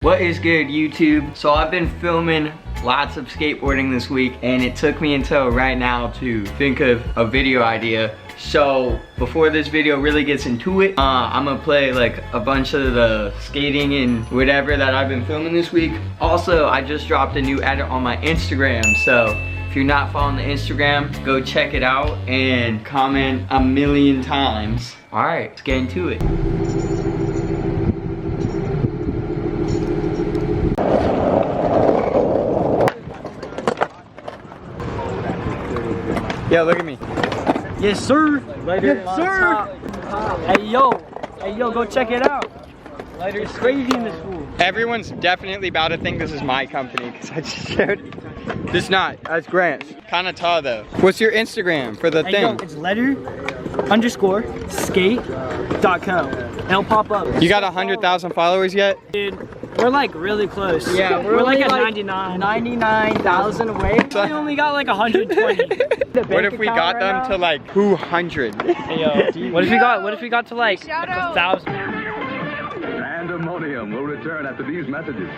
What is good, YouTube? So I've been filming lots of skateboarding this week, and it took me until right now to think of a video idea. So before this video really gets into it, I'm gonna play like a bunch of the skating and whatever that I've been filming this week. Also, I just dropped a new edit on my Instagram, so if you're not following the Instagram, go check it out and comment a million times. All right, let's get into it. Yo, look at me. Yes, sir. Lighter yes, sir. Hey, yo, go check it out. Lighter is crazy in this pool. Everyone's definitely about to think this is my company because I just showed it. This is not. That's Grant's. Kind of tall though. What's your Instagram for the thing? Yo, it's letter_skate.com. And it'll pop up. You got 100,000 followers yet? Dude, we're like really close. Yeah, we're like at 99,000 away. We only got like 120. What if we got them to like 200? Hey, yo, what if we got to like 1,000? Pandemonium will return after these messages.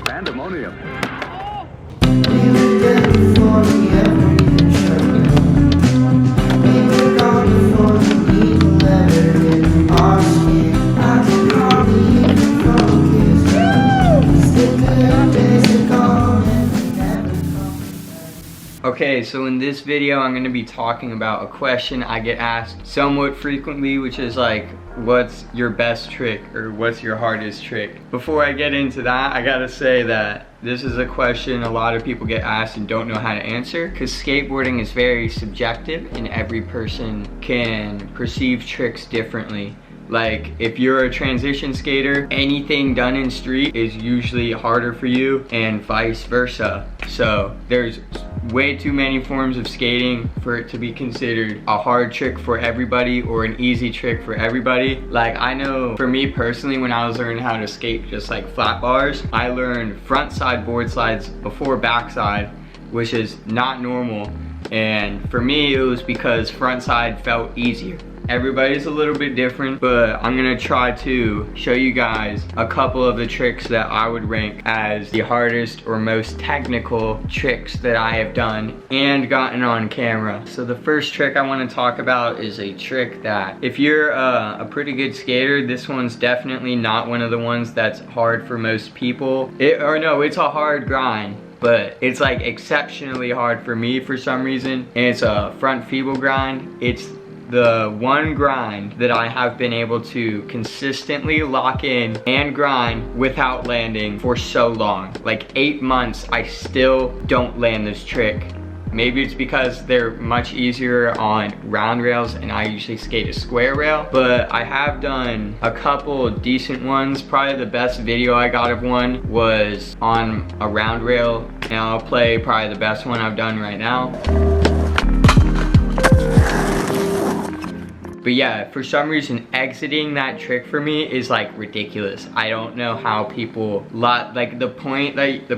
Pandemonium. Okay, so in this video I'm going to be talking about a question I get asked somewhat frequently, which is like, what's your best trick or what's your hardest trick? Before I get into that, I gotta say that this is a question a lot of people get asked and don't know how to answer, because skateboarding is very subjective and every person can perceive tricks differently. Like, if you're a transition skater, anything done in street is usually harder for you and vice versa. So there's way too many forms of skating for it to be considered a hard trick for everybody or an easy trick for everybody. Like, I know for me personally, when I was learning how to skate just like flat bars, I learned front side board slides before backside, which is not normal. And for me, it was because front side felt easier. Everybody's a little bit different, but I'm gonna try to show you guys a couple of the tricks that I would rank as the hardest or most technical tricks that I have done and gotten on camera. So the first trick I wanna talk about is a trick that if you're a pretty good skater, this one's definitely not one of the ones that's hard for most people. It's a hard grind, but it's like exceptionally hard for me for some reason, and it's a front feeble grind. It's the one grind that I have been able to consistently lock in and grind without landing for so long. Like 8 months, I still don't land this trick. Maybe it's because they're much easier on round rails and I usually skate a square rail, but I have done a couple decent ones. Probably the best video I got of one was on a round rail, and I'll play probably the best one I've done right now. But yeah, for some reason, exiting that trick for me is like ridiculous. I don't know how people like the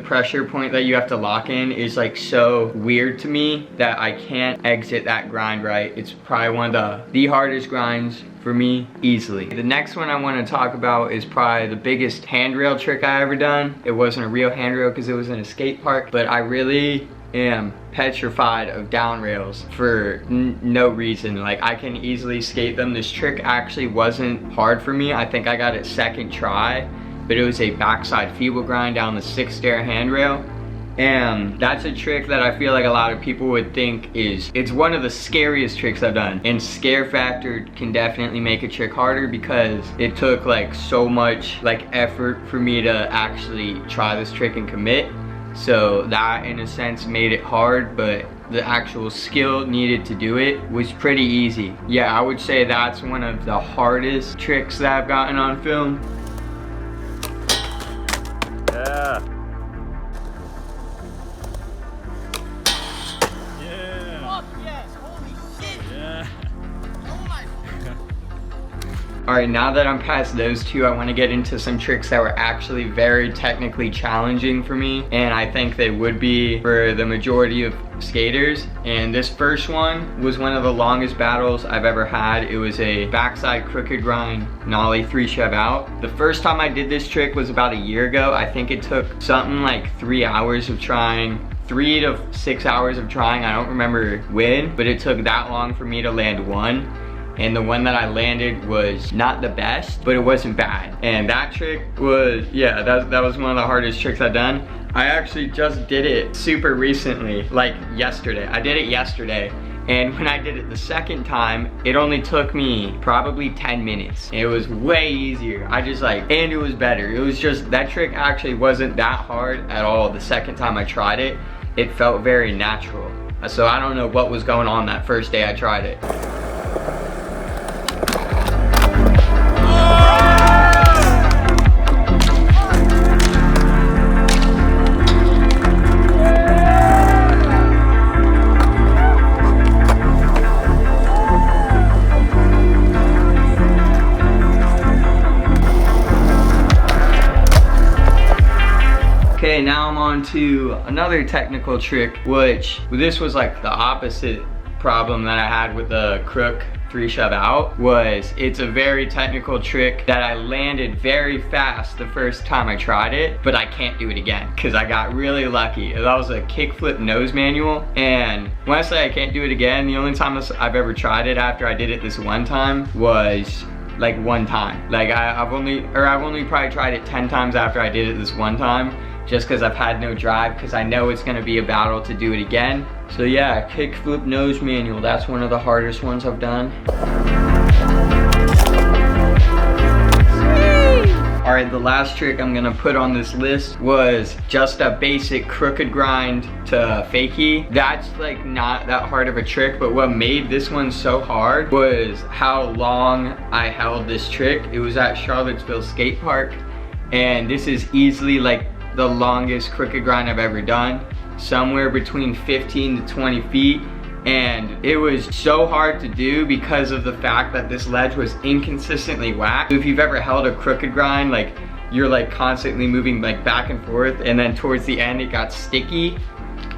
pressure point that you have to lock in is like so weird to me that I can't exit that grind right. It's probably one of the hardest grinds for me, easily. The next one I want to talk about is probably the biggest handrail trick I ever done. It wasn't a real handrail because it was in a skate park, but I really am petrified of down rails for no reason. Like, I can easily skate them. This trick actually wasn't hard for me. I think I got it second try, but it was a backside feeble grind down the 6 stair handrail. And that's a trick that I feel like a lot of people would think it's one of the scariest tricks I've done. And scare factor can definitely make a trick harder because it took like so much like effort for me to actually try this trick and commit. So that in a sense made it hard, but the actual skill needed to do it was pretty easy. Yeah, I would say that's one of the hardest tricks that I've gotten on film. Yeah. Alright, now that I'm past those two, I want to get into some tricks that were actually very technically challenging for me, and I think they would be for the majority of skaters. And this first one was one of the longest battles I've ever had. It was a backside crooked grind nollie 3 shove out. The first time I did this trick was about a year ago. I think it took something like 3 hours of trying. 3 to 6 hours of trying, I don't remember when, but it took that long for me to land one. And the one that I landed was not the best, but it wasn't bad. And that trick was, yeah, that was one of the hardest tricks I've done. I actually just did it super recently, like yesterday. I did it yesterday. And when I did it the second time, it only took me probably 10 minutes. It was way easier. And it was better. It was just, that trick actually wasn't that hard at all the second time I tried it. It felt very natural. So I don't know what was going on that first day I tried it. Okay, now I'm on to another technical trick, which this was like the opposite problem that I had with the crook 3 shove out. It's a very technical trick that I landed very fast the first time I tried it, but I can't do it again because I got really lucky. That was a kickflip nose manual, and when I say I can't do it again, the only time I've ever tried it after I did it this one time was like one time. Like I've only probably tried it 10 times after I did it this one time, just because I've had no drive, because I know it's going to be a battle to do it again. So yeah, kickflip nose manual, that's one of the hardest ones I've done. Alright, the last trick I'm going to put on this list was just a basic crooked grind to fakie. That's like not that hard of a trick, but what made this one so hard was how long I held this trick. It was at Charlottesville Skate Park, and this is easily like the longest crooked grind I've ever done, somewhere between 15 to 20 feet. And it was so hard to do because of the fact that this ledge was inconsistently whacked. If you've ever held a crooked grind, like you're like constantly moving like back and forth, and then towards the end it got sticky,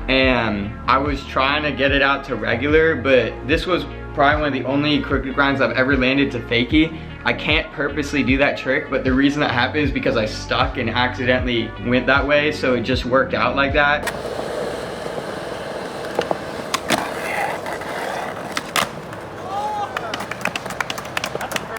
and I was trying to get it out to regular, but this was probably one of the only crooked grinds I've ever landed to fakie. I can't purposely do that trick, but the reason that happened is because I stuck and accidentally went that way, so it just worked out like that.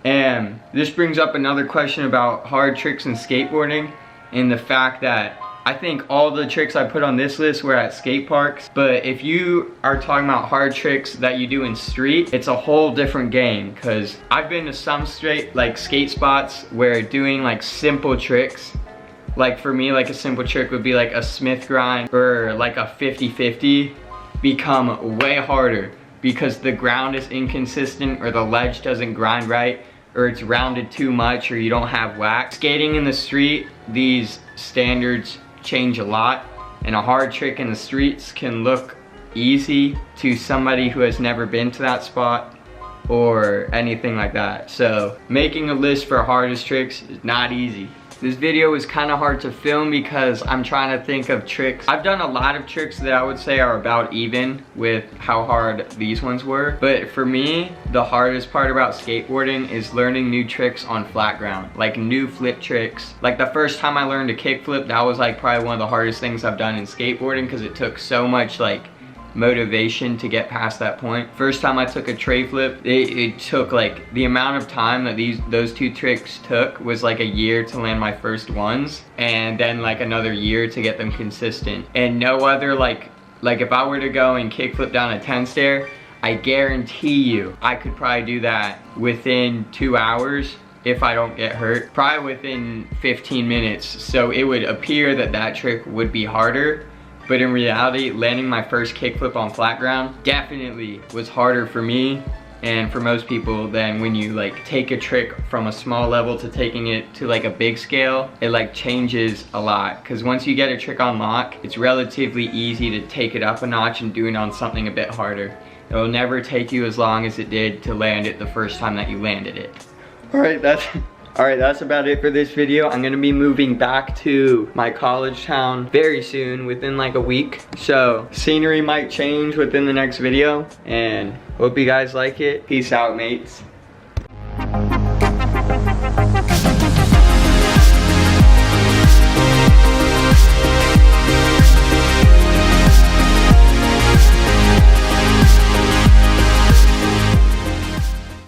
And this brings up another question about hard tricks in skateboarding, and the fact that I think all the tricks I put on this list were at skate parks, but if you are talking about hard tricks that you do in street, it's a whole different game, because I've been to some skate spots where doing like simple tricks, like for me, like a simple trick would be like a Smith grind or like a 50-50, become way harder because the ground is inconsistent, or the ledge doesn't grind right, or it's rounded too much, or you don't have wax. Skating in the street, these standards change a lot, and a hard trick in the streets can look easy to somebody who has never been to that spot or anything like that. So making a list for hardest tricks is not easy. This video is kind of hard to film because I'm trying to think of tricks. I've done a lot of tricks that I would say are about even with how hard these ones were. But for me, the hardest part about skateboarding is learning new tricks on flat ground. Like new flip tricks. Like the first time I learned a kickflip, that was like probably one of the hardest things I've done in skateboarding, because it took so much like motivation to get past that point. First time I took a tray flip, it took like the amount of time that those two tricks took was like a year to land my first ones, and then like another year to get them consistent. And no other like if I were to go and kickflip down a 10 stair, I guarantee you I could probably do that within 2 hours if I don't get hurt, probably within 15 minutes. So it would appear that that trick would be harder, but in reality, landing my first kickflip on flat ground definitely was harder for me and for most people than when you like take a trick from a small level to taking it to like a big scale. It like changes a lot, because once you get a trick on lock, it's relatively easy to take it up a notch and do it on something a bit harder. It'll never take you as long as it did to land it the first time that you landed it. Alright, that's about it for this video. I'm gonna be moving back to my college town very soon, within like a week. So scenery might change within the next video, and hope you guys like it. Peace out, mates.